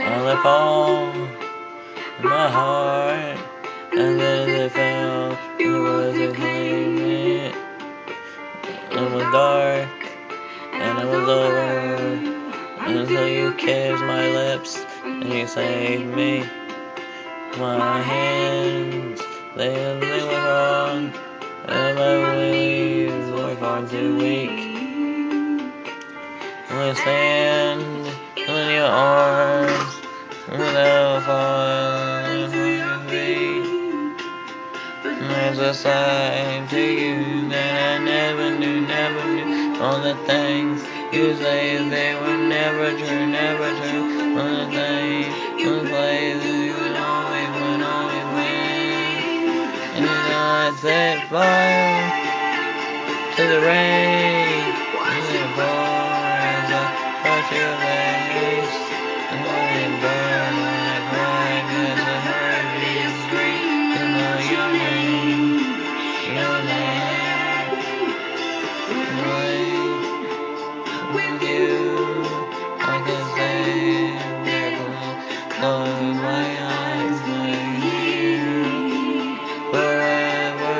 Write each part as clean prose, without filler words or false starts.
All it fall in my heart, and then it fell, and it wasn't claiming it. It was dark, and it was over, until you kissed my lips, and you saved me. My hands, they were wrong, and my leaves were far too weak. We stand in your arms without falling feet. There's a side to you that I never knew. All the things you say they were never true. All the things you play that you would always win. And I set fire to the rain. Touch your face, and let it burn when I cry, 'cause I heard you scream to know your name, with you, I can stay close my eyes, right here, forever,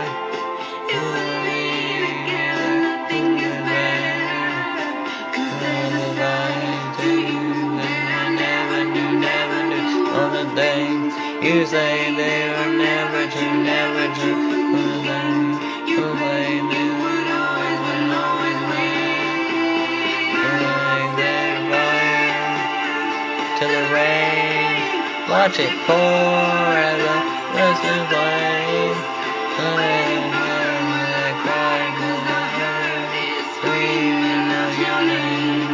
you will be here, all the things you say they are never true. All the things you play they would always win. Like that fire to the rain, watch it pour as I listen flame. I cry 'cause I heard screaming of your name.